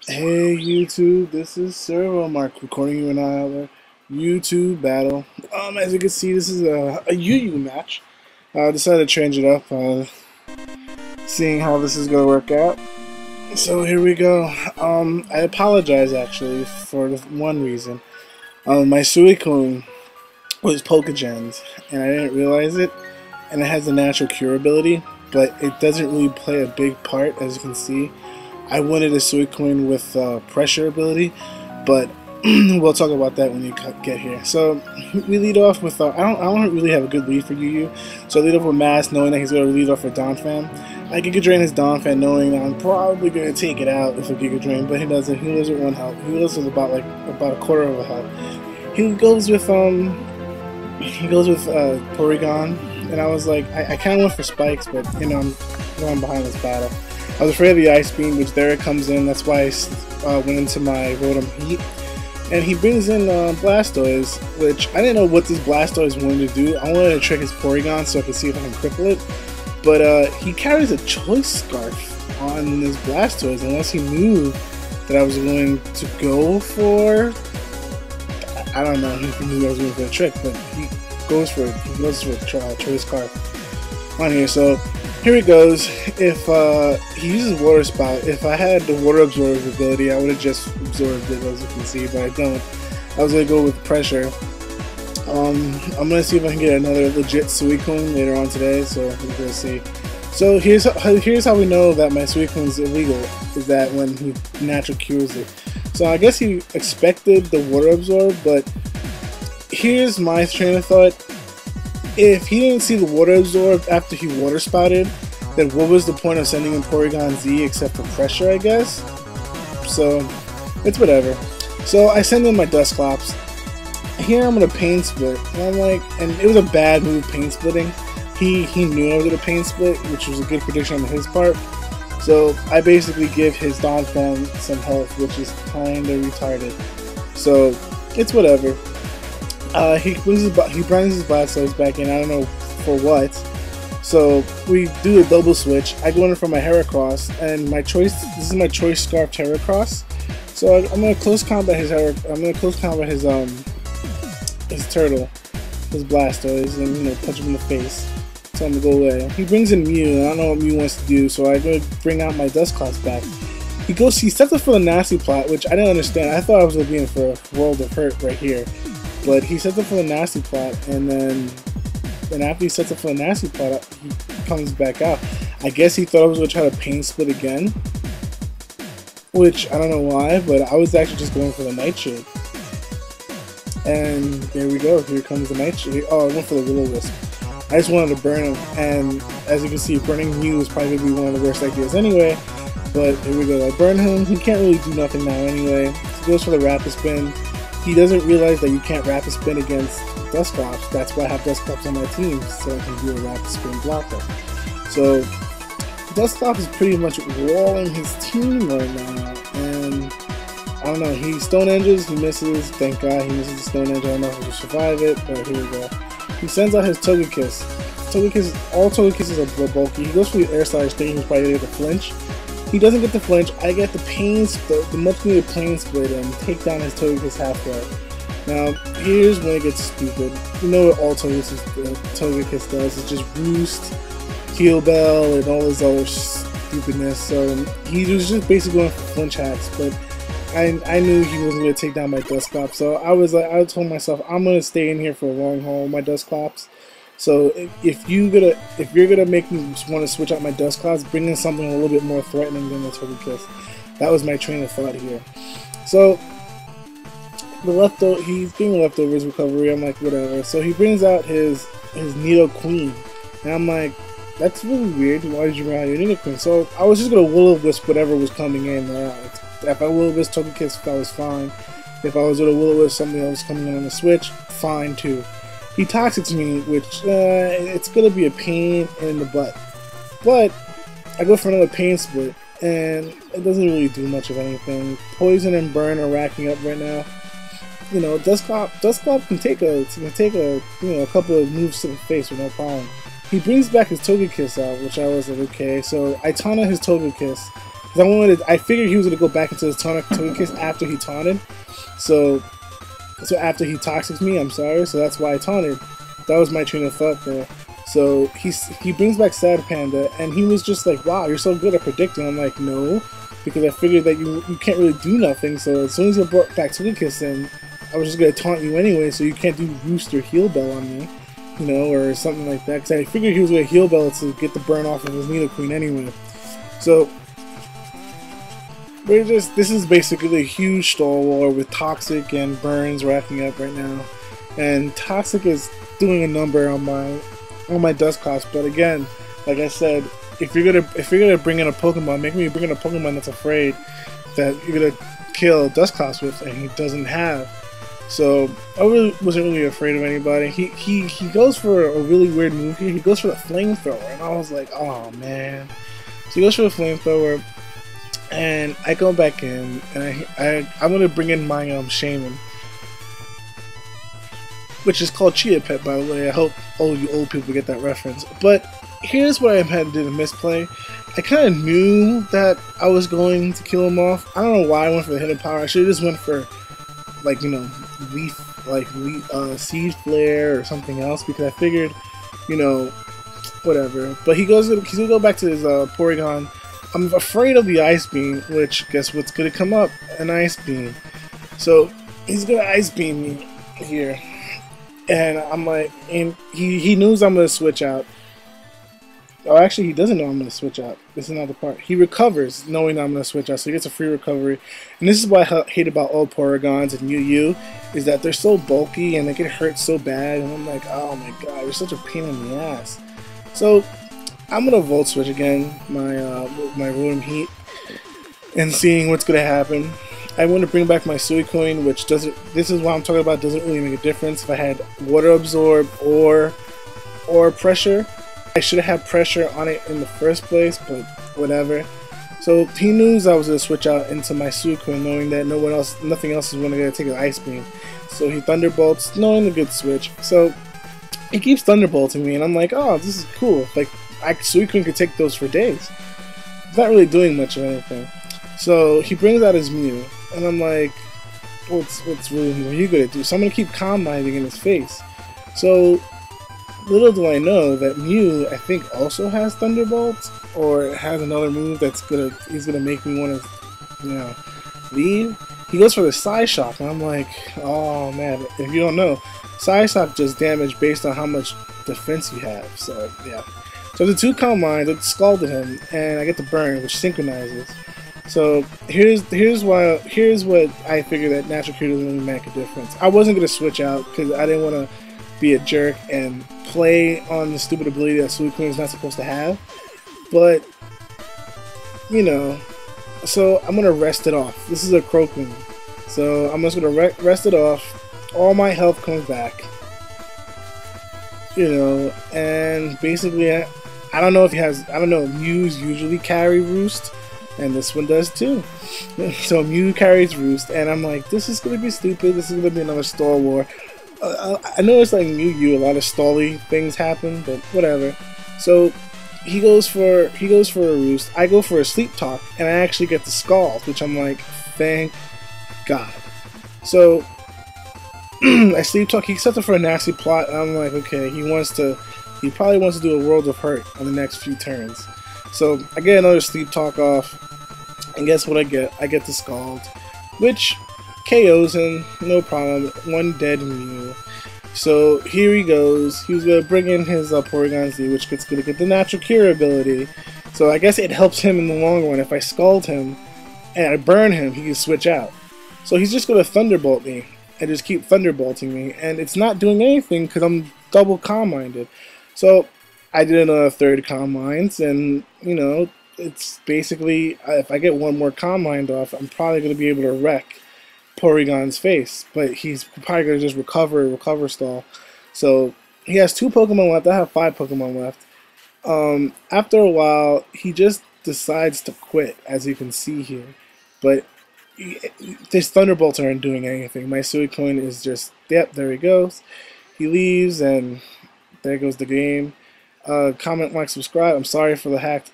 Hey YouTube, this is Servo Mark recording you another YouTube battle. As you can see, this is a UU match. I decided to change it up, seeing how this is gonna work out. So here we go. I apologize actually for one reason. My Suicune was Pokegened, and I didn't realize it. And it has a natural cure ability, but it doesn't really play a big part, as you can see. I wanted a Suicune with pressure ability, but we'll talk about that when you get here. So we lead off with I don't really have a good lead for UU, so I lead off with Mass, knowing that he's going to lead off with Donphan. I Giga Drain his Donphan, knowing that I'm probably going to take it out with a Giga Drain, but he doesn't. He lives with 1 health. He lives with about a quarter of a health. He goes with Porygon, and I was like, I kind of went for Spikes, but you know, I'm going behind this battle. I was afraid of the Ice Beam, which there it comes in. That's why I went into my Rotom Heat. And he brings in Blastoise, which I didn't know what this Blastoise wanted to do. I wanted to trick his Porygon so I could see if I can cripple it. But he carries a Choice Scarf on this Blastoise, unless he knew that I was going to go for... I don't know if he knew I was going for a trick, but he goes for a Choice Scarf on here. So here he goes. If he uses Water Spout, if I had the Water Absorb ability, I would have just absorbed it, as you can see, but I don't. I was going to go with Pressure. I'm going to see if I can get another legit Suicune later on today, so we're going to see. So here's how we know that my Suicune is illegal, is that when he natural cures it. So I guess he expected the Water Absorb, but here's my train of thought. If he didn't see the Water Absorb after he Water Spouted, then what was the point of sending him Porygon Z except for Pressure, I guess? So, it's whatever. So I send him my Dusclops. Here I'm gonna Pain Split, and I'm like, and it was a bad move, Pain Splitting. He knew I was gonna Pain Split, which was a good prediction on his part. So I basically give his Donphan some health, which is kinda retarded. So, it's whatever. He brings his Blastoise back in, I don't know for what. So we do a double switch. I go in for my Heracross, and this is my Choice Scarf Heracross. So I'm gonna close combat his turtle, his Blastoise, and you know, punch him in the face. Tell him to go away. He brings in Mew, and I don't know what Mew wants to do, so I go bring out my Dusclops back. He sets up for the Nasty Plot, which I didn't understand. I thought I was gonna be in for a world of hurt right here. But he sets up for the Nasty Plot, and after he sets up for the Nasty Plot, he comes back out. I guess he thought I was going to try to Pain Split again, which I don't know why, but I was actually just going for the Nightshade. And there we go, here comes the Nightshade. Oh, I went for the Will-O-Wisp. I just wanted to burn him, and as you can see, burning Mew is probably going to be one of the worst ideas anyway. But here we go, I burn him. He can't really do nothing now anyway. He goes for the Rapid Spin. He doesn't realize that you can't Rapid Spin against Dusclops. That's why I have Dusclops on my team, so I can do a Rapid Spin blocker. So Dusclops is pretty much walling his team right now, and I don't know, he Stone Edges, he misses, thank God he misses the Stone Edge. I don't know if he'll survive it, but here we go. He sends out his Togekiss. All Togekisses are bulky. He goes for the Air Slash thing, he's probably gonna get the flinch. He doesn't get the flinch. I get the Pain Split, the much needed Pain Split, and take down his Togekiss halfway. Now, here's when it gets stupid. You know what all Togekiss does, is just Roost, Heal Bell, and all this other stupidness. So he was just basically going for flinch hacks, but I knew he wasn't going to take down my Dusclops. So I told myself, I'm going to stay in here for a long haul with my Dusclops. So if you're gonna make me want to switch out my Dusclops, bring in something a little bit more threatening than the Togekiss. That was my train of thought here. So he's being leftovers recovery. I'm like, whatever. So he brings out his Nidoqueen, and I'm like, that's really weird. Why did you bring out your Nidoqueen? So I was just gonna Will-O-Wisp whatever was coming in. If I Will-O-Wisp Togekiss, that was fine. If I was gonna Will-O-Wisp something else coming in on the Switch, fine too. He Toxics me, which it's gonna be a pain in the butt. But I go for another Pain Split, and it doesn't really do much of anything. Poison and Burn are racking up right now. You know, Dusclops can take a couple of moves to the face with no problem. He brings back his Togekiss out, which I was like, okay. So I taunt his Togekiss, Because I figured he was gonna go back into his Togekiss after he taunted. So after he toxics me, I'm sorry. So that's why I taunted. That was my train of thought there. So he brings back Sad Panda, and he was just like, "Wow, you're so good at predicting." I'm like, "No," because I figured that you can't really do nothing. So as soon as you brought back Togekiss in, I was just gonna taunt you anyway. So you can't do Roost or Heal Bell on me, you know, or something like that. Because I figured he was gonna Heal Bell to get the burn off of his Nidoqueen anyway. So this is basically a huge stall war with Toxic and Burns racking up right now, and Toxic is doing a number on my Dusclops. But again, like I said, if you're gonna bring in a Pokemon, make me bring in a Pokemon that's afraid that you're gonna kill Dusclops with, and he doesn't have. So I wasn't really afraid of anybody. He goes for a really weird move here. He goes for the Flamethrower, and I was like, oh man. So he goes for the Flamethrower. And I go back in, and I'm gonna bring in my Shaman, which is called Chia Pet, by the way. I hope all you old people get that reference. But here's what I had to do to misplay. I kind of knew that I was going to kill him off. I don't know why I went for the hidden power. I should have just went for, like, you know, Siege Flare or something else, because I figured, you know, whatever. But he's gonna go back to his Porygon. I'm afraid of the Ice Beam, which, guess what's gonna come up? An Ice Beam. So he's gonna Ice Beam me here, and I'm like, and he knows I'm gonna switch out. Oh, actually, he doesn't know I'm gonna switch out. This is another part. He recovers knowing I'm gonna switch out, so he gets a free recovery. And this is what I hate about all Porygons and Yu is that they're so bulky and they get hurt so bad. And I'm like, oh my god, you're such a pain in the ass. So I'm gonna Volt Switch again, my Rotom Heat, and seeing what's gonna happen. I want to bring back my Suicune, which doesn't. This is what I'm talking about. Doesn't really make a difference if I had Water Absorb or Pressure. I should have had Pressure on it in the first place, but whatever. So he knew I was gonna switch out into my Suicune, knowing that nothing else is gonna take an Ice Beam. So he Thunderbolts, knowing the good switch. So he keeps Thunderbolting me, and I'm like, oh, this is cool. Like, Suicune could take those for days. It's not really doing much of anything. So he brings out his Mew, and I'm like, what's really what are you gonna do? So I'm gonna keep Calm Minding in his face. So little do I know that Mew, I think, also has Thunderbolts, or has another move he's gonna make me want to, you know, leave. He goes for the Psyshock, and I'm like, oh man, if you don't know, Psyshock does damage based on how much defense you have. So yeah. So the two Calm Minds, it scalded him, and I get the burn, which synchronizes. So here's what I figured that Natural Cure doesn't really make a difference. I wasn't gonna switch out because I didn't want to be a jerk and play on the stupid ability that Suicune is not supposed to have. But you know, so I'm gonna rest it off. This is a Crocoon, so I'm just gonna rest it off. All my health comes back. You know, and basically I don't know if he has. I don't know. Mews usually carry Roost, and this one does too. So Mew carries Roost, and I'm like, this is gonna be stupid. This is gonna be another stall war. I know it's like Yu, a lot of stally things happen, but whatever. So he goes for a Roost. I go for a Sleep Talk, and I actually get the Scald, which I'm like, thank God. So I Sleep Talk. He sets up for a nasty plot, and I'm like, okay, he probably wants to do a World of Hurt on the next few turns. So I get another Sleep Talk off, and guess what I get? I get the Scald, which KOs him, no problem. One dead Mew. So here he goes. He was gonna bring in his Porygon Z, which gets gonna get the Natural Cure ability. So I guess it helps him in the long run. If I Scald him and I burn him, he can switch out. So he's just gonna Thunderbolt me and just keep Thunderbolting me, and it's not doing anything because I'm double Calm Minded. So I did another third Calm Minds, and you know, it's basically if I get one more Calm Mind off, I'm probably gonna be able to wreck Porygon's face, but he's probably gonna just recover stall. So he has 2 Pokemon left. I have 5 Pokemon left. After a while, he just decides to quit, as you can see here. But his Thunderbolts aren't doing anything. My Suicune is just, yep, there he goes. He leaves, and there goes the game. Comment, like, subscribe. I'm sorry for the hacked